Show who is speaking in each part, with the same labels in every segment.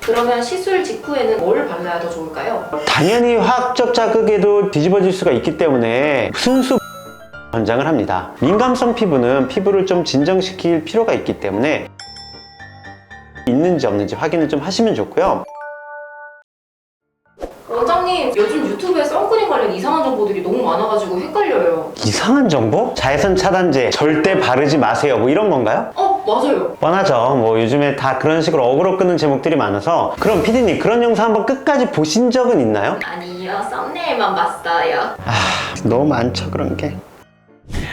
Speaker 1: 그러면 시술 직후에는 뭘 발라야 더 좋을까요?
Speaker 2: 당연히 화학적 자극에도 뒤집어질 수가 있기 때문에 순수 권장을 합니다. 민감성 피부는 피부를 좀 진정시킬 필요가 있기 때문에 있는지 없는지 확인을 좀 하시면 좋고요.
Speaker 1: 원장님, 요즘 유튜브에 선크림 관련 이상한 정보들이 너무 많아가지고 헷갈려요.
Speaker 2: 이상한 정보? 자외선 차단제 절대 바르지 마세요, 뭐 이런 건가요?
Speaker 1: 맞아요.
Speaker 2: 뻔하죠. 뭐 요즘에 다 그런 식으로 어그로 끄는 제목들이 많아서. 그럼 피디님, 그런 영상 한번 끝까지 보신 적은 있나요?
Speaker 1: 아니요, 썸네일만 봤어요.
Speaker 2: 너무 많죠, 그런 게.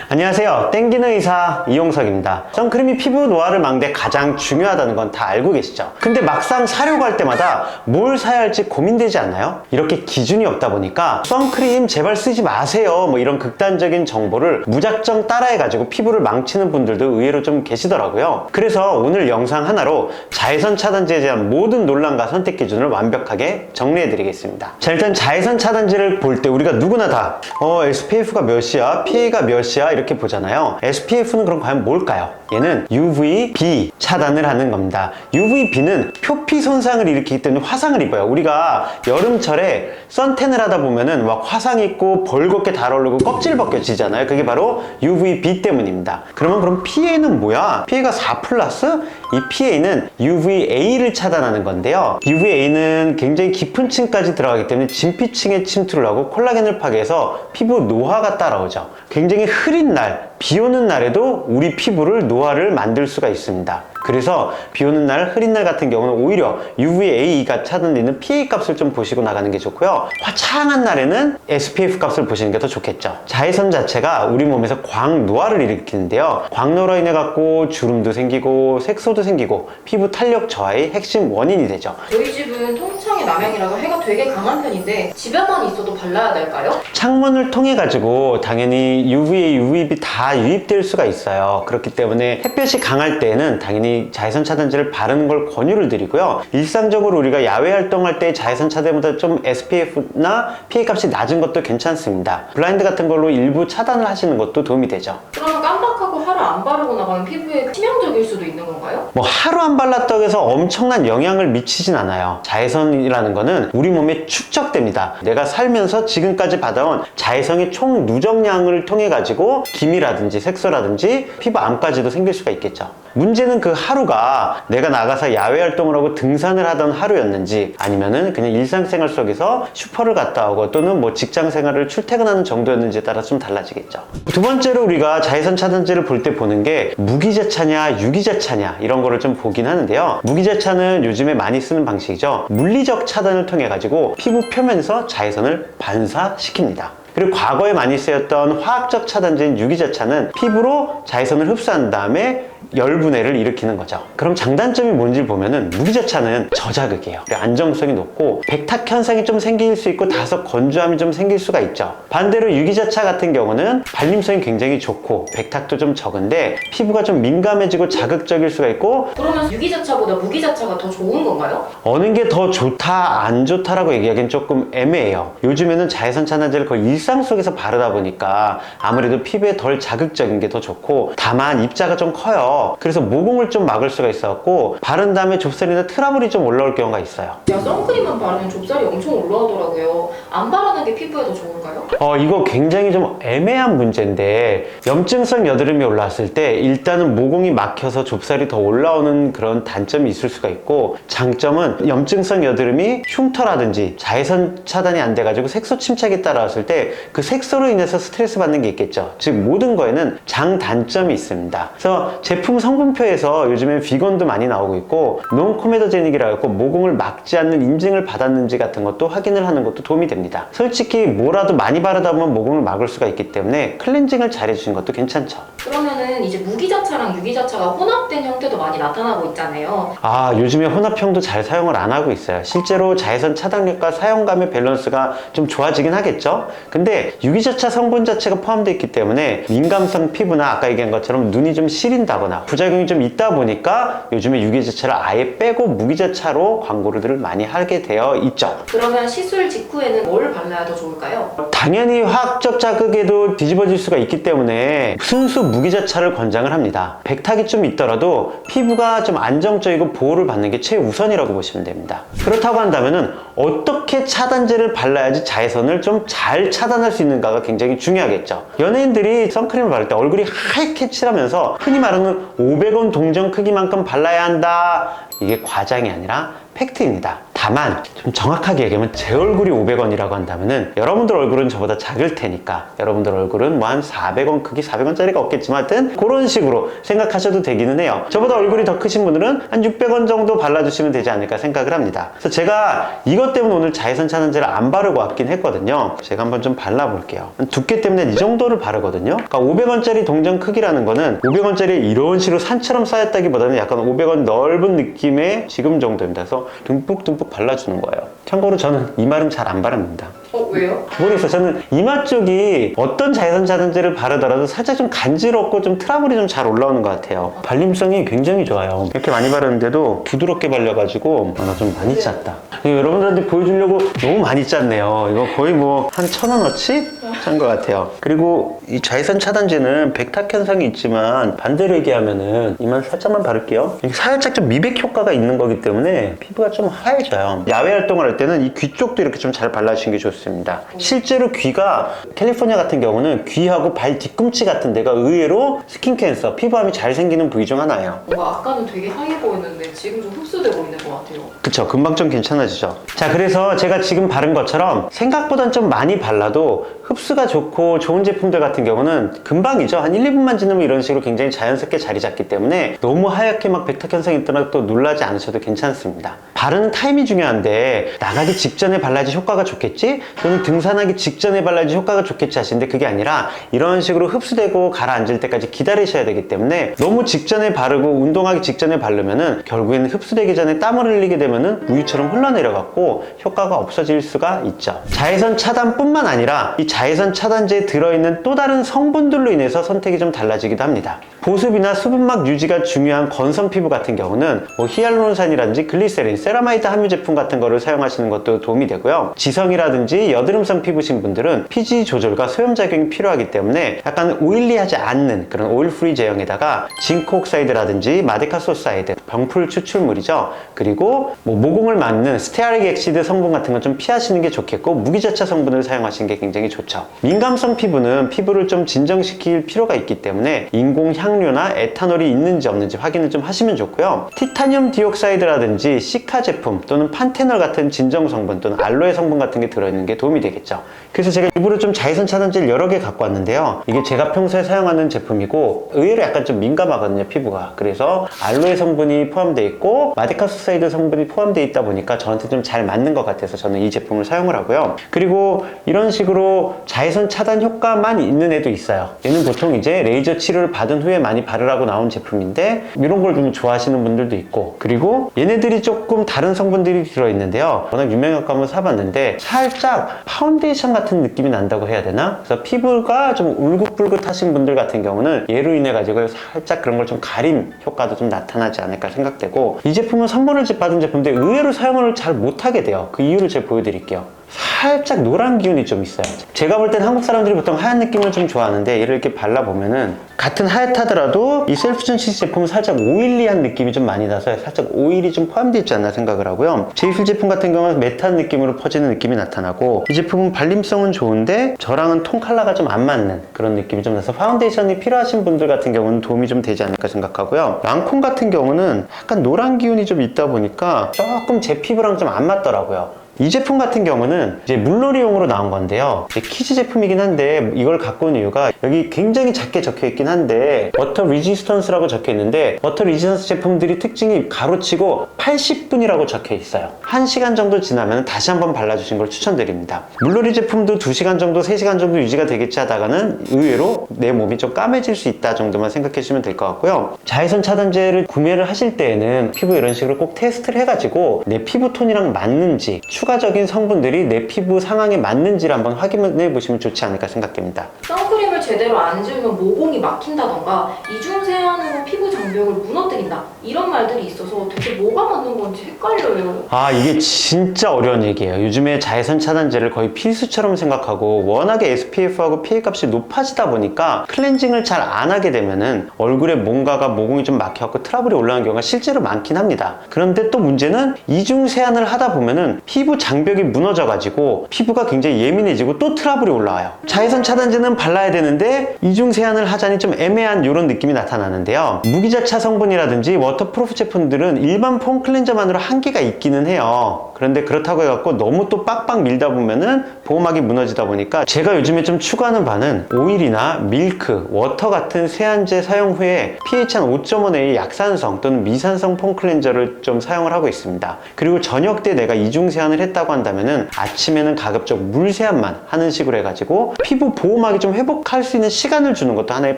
Speaker 2: 안녕하세요, 땡기는 의사 이용석입니다. 선크림이 피부 노화를 막는데 가장 중요하다는 건 다 알고 계시죠? 근데 막상 사려고 할 때마다 뭘 사야 할지 고민되지 않나요? 이렇게 기준이 없다 보니까 선크림 제발 쓰지 마세요, 뭐 이런 극단적인 정보를 무작정 따라해가지고 피부를 망치는 분들도 의외로 좀 계시더라고요. 그래서 오늘 영상 하나로 자외선 차단제에 대한 모든 논란과 선택 기준을 완벽하게 정리해드리겠습니다. 자, 일단 자외선 차단제를 볼 때 우리가 누구나 다 SPF가 몇이야, PA가 몇이야 이렇게 보잖아요. SPF는 그럼 과연 뭘까요? 얘는 UVB 차단을 하는 겁니다. UVB는 표피 손상을 일으키기 때문에 화상을 입어요. 우리가 여름철에 선탠을 하다 보면은 막 화상 입고 벌겋게 달아오르고 껍질 벗겨지잖아요. 그게 바로 UVB 때문입니다. 그럼 PA는 뭐야? PA가 4 플러스? 이 PA는 UVA를 차단하는 건데요. UVA는 굉장히 깊은 층까지 들어가기 때문에 진피층에 침투를 하고 콜라겐을 파괴해서 피부 노화가 따라오죠. 굉장히 흐린 날, 비 오는 날에도 우리 피부를 노화를 만들 수가 있습니다. 그래서 비 오는 날, 흐린 날 같은 경우는 오히려 UVA가 차단되는 PA 값을 좀 보시고 나가는 게 좋고요. 화창한 날에는 SPF 값을 보시는 게 더 좋겠죠. 자외선 자체가 우리 몸에서 광노화를 일으키는데요. 광노화로 인해 갖고 주름도 생기고 색소도 생기고 피부 탄력 저하의 핵심 원인이 되죠.
Speaker 1: 저희 집은 통창의 남향이라서 해가 되게 강한 편인데 집에만 있어도 발라야 될까요?
Speaker 2: 창문을 통해 가지고 당연히 UVA, UVB 다 유입될 수가 있어요. 그렇기 때문에 햇볕이 강할 때에는 당연히 자외선 차단제를 바르는 걸 권유를 드리고요. 일상적으로 우리가 야외 활동할 때 자외선 차단보다 좀 SPF나 PA 값이 낮은 것도 괜찮습니다. 블라인드 같은 걸로 일부 차단을 하시는 것도 도움이 되죠.
Speaker 1: 그러면 깜빡하고 하루 안 바르고 나가면 피부에 치명적일 수도 있는 건가요?
Speaker 2: 뭐 하루 안 발랐다고 해서 엄청난 영향을 미치진 않아요. 자외선이라는 거는 우리 몸에 축적됩니다. 내가 살면서 지금까지 받아온 자외선의 총 누적량을 통해 가지고 기미라든지 색소라든지 피부 암까지도 생길 수가 있겠죠. 문제는 그 하루가 내가 나가서 야외 활동을 하고 등산을 하던 하루였는지 아니면은 그냥 일상생활 속에서 슈퍼를 갔다 오고 또는 뭐 직장 생활을 출퇴근하는 정도였는지에 따라 좀 달라지겠죠. 두 번째로 우리가 자외선 차단제를 볼 때 보는 게 무기자차냐 유기자차냐 이런 거를 좀 보긴 하는데요. 무기자차는 요즘에 많이 쓰는 방식이죠. 물리적 차단을 통해 가지고 피부 표면에서 자외선을 반사시킵니다. 그리고 과거에 많이 쓰였던 화학적 차단제인 유기자차는 피부로 자외선을 흡수한 다음에 열분해를 일으키는 거죠. 그럼 장단점이 뭔지 보면은 무기자차는 저자극이에요. 안정성이 높고 백탁 현상이 좀 생길 수 있고 다소 건조함이 좀 생길 수가 있죠. 반대로 유기자차 같은 경우는 발림성이 굉장히 좋고 백탁도 좀 적은데 피부가 좀 민감해지고 자극적일 수가 있고.
Speaker 1: 그러면 유기자차보다 무기자차가 더 좋은 건가요?
Speaker 2: 어느 게 더 좋다 안 좋다라고 얘기하기는 조금 애매해요. 요즘에는 자외선 차단제를 거의 일상 속에서 바르다 보니까 아무래도 피부에 덜 자극적인 게 더 좋고, 다만 입자가 좀 커요. 그래서 모공을 좀 막을 수가 있어갖고 바른 다음에 좁쌀이나 트러블이 좀 올라올 경우가 있어요.
Speaker 1: 야, 선크림만 바르면 좁쌀이 엄청 올라오더라고요. 안 바르는 게 피부에 더 좋은가요?
Speaker 2: 이거 굉장히 좀 애매한 문제인데, 염증성 여드름이 올라왔을 때 일단은 모공이 막혀서 좁쌀이 더 올라오는 그런 단점이 있을 수가 있고, 장점은 염증성 여드름이 흉터라든지 자외선 차단이 안 돼가지고 색소 침착이 따라왔을 때 그 색소로 인해서 스트레스 받는 게 있겠죠. 즉 모든 거에는 장단점이 있습니다. 그래서 제품 성분표에서 요즘엔 비건도 많이 나오고 있고 논코메도제닉이라고 해서 모공을 막지 않는 인증을 받았는지 같은 것도 확인을 하는 것도 도움이 됩니다. 솔직히 뭐라도 많이 바르다 보면 모공을 막을 수가 있기 때문에 클렌징을 잘 해주시는 것도 괜찮죠.
Speaker 1: 그러면은 이제 무기자차랑 유기자차가 혼합된 형태도 많이 나타나고 있잖아요.
Speaker 2: 요즘에 혼합형도 잘 사용을 안 하고 있어요. 실제로 자외선 차단력과 사용감의 밸런스가 좀 좋아지긴 하겠죠. 근데 유기자차 성분 자체가 포함되어 있기 때문에 민감성 피부나 아까 얘기한 것처럼 눈이 좀 시린다거나 하거나 부작용이 좀 있다 보니까 요즘에 유기자차를 아예 빼고 무기자차로 광고를 많이 하게 되어 있죠.
Speaker 1: 그러면 시술 직후에는 뭘 발라야 더 좋을까요?
Speaker 2: 당연히 화학적 자극에도 뒤집어질 수가 있기 때문에 순수 무기자차를 권장을 합니다. 백탁이 좀 있더라도 피부가 좀 안정적이고 보호를 받는 게 최우선이라고 보시면 됩니다. 그렇다고 한다면은 어떻게 차단제를 발라야지 자외선을 좀 잘 차단할 수 있는가가 굉장히 중요하겠죠. 연예인들이 선크림을 바를 때 얼굴이 하얗게 칠하면서 흔히 말하는 500원 동전 크기만큼 발라야 한다, 이게 과장이 아니라 팩트입니다. 다만 좀 정확하게 얘기하면 제 얼굴이 500원이라고 한다면은 여러분들 얼굴은 저보다 작을 테니까 여러분들 얼굴은 뭐 한 400원 크기, 400원짜리가 없겠지만 하여튼 그런 식으로 생각하셔도 되기는 해요. 저보다 얼굴이 더 크신 분들은 한 600원 정도 발라주시면 되지 않을까 생각을 합니다. 그래서 제가 이것 때문에 오늘 자외선 차단제를 안 바르고 왔긴 했거든요. 제가 한번 좀 발라볼게요. 두께 때문에 이 정도를 바르거든요. 그러니까 500원짜리 동전 크기라는 거는 500원짜리 이런 식으로 산처럼 쌓였다기보다는 약간 500원 넓은 느낌의 지금 정도입니다. 그래서 듬뿍듬뿍 발라주는 거예요. 참고로 저는 이마는 잘 안 바릅니다.
Speaker 1: 왜요?
Speaker 2: 모르겠어요. 저는 이마 쪽이 어떤 자외선 차단제를 바르더라도 살짝 좀 간지럽고 좀 트러블이 좀 잘 올라오는 것 같아요. 발림성이 굉장히 좋아요. 이렇게 많이 바르는데도 부드럽게 발려가지고 나 좀 많이 짰다. 여러분들한테 보여주려고 너무 많이 짰네요. 이거 거의 뭐 한 1,000원어치 짠 것 같아요. 그리고 이 자외선 차단제는 백탁 현상이 있지만 반대로 얘기하면은 이만 살짝만 바를게요. 이게 살짝 좀 미백 효과가 있는 거기 때문에 피부가 좀 하얘져요. 야외 활동을 할 때는 이 귀 쪽도 이렇게 좀 잘 발라주시는 게 좋습니다. 실제로 귀가 캘리포니아 같은 경우는 귀하고 발 뒤꿈치 같은 데가 의외로 스킨 캔서, 피부암이 잘 생기는 부위 중 하나예요.
Speaker 1: 뭔가 아까는 되게 하얘 보였는데 지금 좀 흡수되고 있는 것 같아요.
Speaker 2: 그쵸, 금방 좀 괜찮아지죠. 자, 그래서 제가 지금 바른 것처럼 생각보단 좀 많이 발라도 흡수가 좋고 좋은 제품들 같은 경우는 금방이죠. 한 1, 2분만 지나면 이런 식으로 굉장히 자연스럽게 자리 잡기 때문에 너무 하얗게 막 백탁 현상이 있더라도 또 놀라지 않으셔도 괜찮습니다. 바르는 타임이 중요한데 나가기 직전에 발라야지 효과가 좋겠지? 또는 등산하기 직전에 발라야지 효과가 좋겠지 하시는데 그게 아니라 이런 식으로 흡수되고 가라앉을 때까지 기다리셔야 되기 때문에 너무 직전에 바르고 운동하기 직전에 바르면은 결국에는 흡수되기 전에 땀을 흘리게 되면은 우유처럼 흘러내려갖고 효과가 없어질 수가 있죠. 자외선 차단뿐만 아니라 이 자외선 차단제에 들어있는 또 다른 성분들로 인해서 선택이 좀 달라지기도 합니다. 보습이나 수분막 유지가 중요한 건성 피부 같은 경우는 뭐 히알루론산이라든지 글리세린, 세라마이드 함유 제품 같은 거를 사용하시는 것도 도움이 되고요. 지성이라든지 여드름성 피부신 분들은 pH 조절과 소염작용이 필요하기 때문에 약간 오일리하지 않는 그런 오일 프리 제형에다가 징크 옥사이드라든지 마데카소사이드, 병풀 추출물이죠. 그리고 뭐 모공을 막는 스테아릭 엑시드 성분 같은 건 좀 피하시는 게 좋겠고 무기자차 성분을 사용하시는 게 굉장히 좋죠. 민감성 피부는 피부를 좀 진정시킬 필요가 있기 때문에 인공 향료나 에탄올이 있는지 없는지 확인을 좀 하시면 좋고요. 티타늄 디옥사이드라든지 시카 제품 또는 판테놀 같은 진정 성분 또는 알로에 성분 같은 게 들어있는 게 도움이 되겠죠. 그래서 제가 일부러 좀 자외선 차단제를 여러 개 갖고 왔는데요. 이게 제가 평소에 사용하는 제품이고 의외로 약간 좀 민감하거든요, 피부가. 그래서 알로에 성분이 포함되어 있고 마데카소사이드 성분이 포함되어 있다 보니까 저한테 좀 잘 맞는 것 같아서 저는 이 제품을 사용을 하고요. 그리고 이런 식으로 자외선 차단 효과만 있는 애도 있어요. 얘는 보통 이제 레이저 치료를 받은 후에 많이 바르라고 나온 제품인데 이런 걸 좀 좋아하시는 분들도 있고, 그리고 얘네들이 조금 다른 성분들이 들어있는데요. 워낙 유명해서 한번 사봤는데 살짝 파운데이션 같은 느낌이 난다고 해야 되나? 그래서 피부가 좀 울긋불긋 하신 분들 같은 경우는 얘로 인해 가지고 살짝 그런 걸 좀 가림 효과도 좀 나타나지 않을까 생각되고, 이 제품은 선물을 받은 제품인데 의외로 사용을 잘 못하게 돼요. 그 이유를 제가 보여드릴게요. 살짝 노란 기운이 좀 있어요. 제가 볼 땐 한국 사람들이 보통 하얀 느낌을 좀 좋아하는데 얘를 이렇게 발라보면은 같은 하얗다더라도 이 셀프전시스 제품은 살짝 오일리한 느낌이 좀 많이 나서 살짝 오일이 좀 포함되어 있지 않나 생각을 하고요. 제이필 제품 같은 경우는 매트한 느낌으로 퍼지는 느낌이 나타나고, 이 제품은 발림성은 좋은데 저랑은 톤 컬러가 좀 안 맞는 그런 느낌이 좀 나서 파운데이션이 필요하신 분들 같은 경우는 도움이 좀 되지 않을까 생각하고요. 랑콤 같은 경우는 약간 노란 기운이 좀 있다 보니까 조금 제 피부랑 좀 안 맞더라고요. 이 제품 같은 경우는 이제 물놀이용으로 나온 건데요. 키즈 제품이긴 한데 이걸 갖고 온 이유가 여기 굉장히 작게 적혀 있긴 한데 워터 리지스턴스라고 적혀 있는데, 워터 리지스턴스 제품들이 특징이 가로치고 80분이라고 적혀 있어요. 1시간 정도 지나면 다시 한번 발라주신 걸 추천드립니다. 물놀이 제품도 2시간 정도, 3시간 정도 유지가 되겠지 하다가는 의외로 내 몸이 좀 까매질 수 있다 정도만 생각해 주시면 될 것 같고요. 자외선 차단제를 구매를 하실 때에는 피부 이런 식으로 꼭 테스트를 해가지고 내 피부 톤이랑 맞는지, 추가적인 성분들이 내 피부 상황에 맞는지를 한번 확인해 보시면 좋지 않을까 생각됩니다.
Speaker 1: 선크림을 제대로 안 지우면 모공이 막힌다던가 이중 세안으로 피부 정돈을 장벽을 무너뜨린다 이런 말들이 있어서 되게 뭐가 맞는 건지 헷갈려요.
Speaker 2: 아, 이게 진짜 어려운 얘기예요. 요즘에 자외선 차단제를 거의 필수처럼 생각하고 워낙에 SPF하고 PA 값이 높아지다 보니까 클렌징을 잘 안 하게 되면은 얼굴에 뭔가가 모공이 좀 막혀갖고 트러블이 올라오는 경우가 실제로 많긴 합니다. 그런데 또 문제는 이중 세안을 하다 보면은 피부 장벽이 무너져가지고 피부가 굉장히 예민해지고 또 트러블이 올라와요. 자외선 차단제는 발라야 되는데 이중 세안을 하자니 좀 애매한 이런 느낌이 나타나는데요. 무기자차 성분이라든지 워터프루프 제품들은 일반 폼 클렌저만으로 한계가 있기는 해요. 그런데 그렇다고 해갖고 너무 또 빡빡 밀다 보면은 보호막이 무너지다 보니까 제가 요즘에 좀 추구하는 바는 오일이나 밀크, 워터 같은 세안제 사용 후에 pH 한 5.5의 약산성 또는 미산성 폼 클렌저를 좀 사용을 하고 있습니다. 그리고 저녁 때 내가 이중 세안을 했다고 한다면은 아침에는 가급적 물 세안만 하는 식으로 해가지고 피부 보호막이 좀 회복할 수 있는 시간을 주는 것도 하나의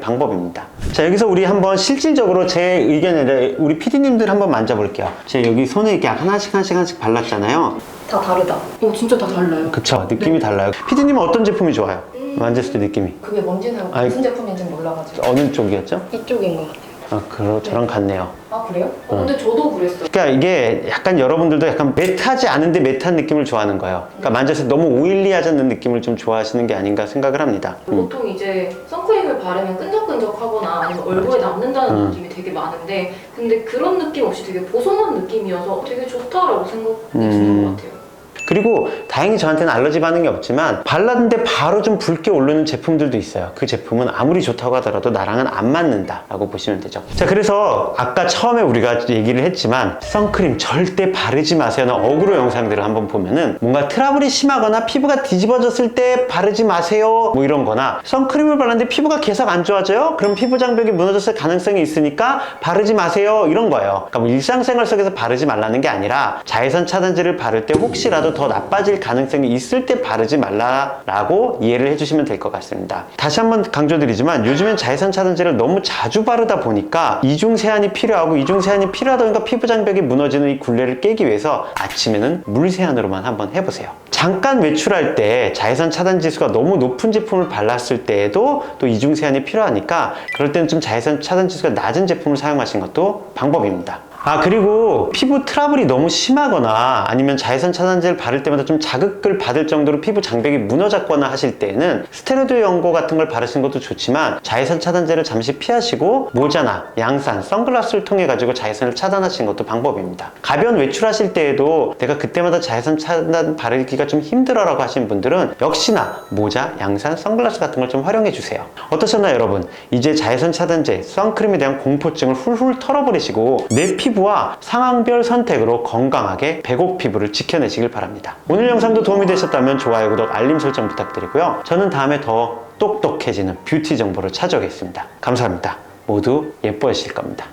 Speaker 2: 방법입니다. 자, 여기서 우리 한번 실질적으로 제 의견에 우리 PD님들 한번 만져볼게요. 제가 여기 손에 이렇게 하나씩 발랐잖아요.
Speaker 1: 다 다르다. 진짜 다 달라요.
Speaker 2: 그쵸, 느낌이 달라요. PD님은 어떤 제품이 좋아요? 만졌을 때 느낌이?
Speaker 1: 그게 뭔지는
Speaker 2: 아니,
Speaker 1: 무슨 제품인지 몰라가지고.
Speaker 2: 어느 쪽이었죠?
Speaker 1: 이쪽인 것 같아요.
Speaker 2: 저랑 같네요.
Speaker 1: 아, 그래요? 근데 저도 그랬어요.
Speaker 2: 그러니까 이게 약간 여러분들도 약간 매트하지 않은데 매트한 느낌을 좋아하는 거예요. 그러니까 만졌을 때 너무 오일리하지 않는 느낌을 좀 좋아하시는 게 아닌가 생각을 합니다.
Speaker 1: 보통 이제 선크림을 바르면 끈적끈적하거나 아니면 얼굴에 남는다는 느낌이 되게 많은데 근데 그런 느낌 없이 되게 보송한 느낌이어서 되게 좋다라고 생각이 드는 것 같아요.
Speaker 2: 그리고 다행히 저한테는 알러지 반응이 없지만 발랐는데 바로 좀 붉게 오르는 제품들도 있어요. 그 제품은 아무리 좋다고 하더라도 나랑은 안 맞는다 라고 보시면 되죠. 자, 그래서 아까 처음에 우리가 얘기를 했지만 선크림 절대 바르지 마세요는 어그로 영상들을 한번 보면은 뭔가 트러블이 심하거나 피부가 뒤집어졌을 때 바르지 마세요 뭐 이런 거나 선크림을 발랐는데 피부가 계속 안 좋아져요? 그럼 피부 장벽이 무너졌을 가능성이 있으니까 바르지 마세요 이런 거예요. 그러니까 뭐 일상생활 속에서 바르지 말라는 게 아니라 자외선 차단제를 바를 때 혹시라도 더 나빠질 가능성이 있을 때 바르지 말라라고 이해를 해주시면 될 것 같습니다. 다시 한번 강조드리지만 요즘엔 자외선 차단제를 너무 자주 바르다 보니까 이중 세안이 필요하고 이중 세안이 필요하다 보니까 피부 장벽이 무너지는 이 굴레를 깨기 위해서 아침에는 물 세안으로만 한번 해보세요. 잠깐 외출할 때 자외선 차단 지수가 너무 높은 제품을 발랐을 때에도 또 이중 세안이 필요하니까 그럴 때는 좀 자외선 차단 지수가 낮은 제품을 사용하시는 것도 방법입니다. 그리고 피부 트러블이 너무 심하거나 아니면 자외선 차단제를 바를 때마다 좀 자극을 받을 정도로 피부 장벽이 무너졌거나 하실 때에는 스테로이드 연고 같은 걸 바르시는 것도 좋지만 자외선 차단제를 잠시 피하시고 모자나 양산, 선글라스를 통해 가지고 자외선을 차단하시는 것도 방법입니다. 가벼운 외출하실 때에도 내가 그때마다 자외선 차단 바르기가 좀 힘들어라고 하시는 분들은 역시나 모자, 양산, 선글라스 같은 걸 좀 활용해 주세요. 어떠셨나요, 여러분? 이제 자외선 차단제, 선크림에 대한 공포증을 훌훌 털어버리시고 내 피부와 상황별 선택으로 건강하게 백옥 피부를 지켜내시길 바랍니다. 오늘 영상도 도움이 되셨다면 좋아요, 구독, 알림 설정 부탁드리고요. 저는 다음에 더 똑똑해지는 뷰티 정보를 찾아오겠습니다. 감사합니다. 모두 예뻐지실 겁니다.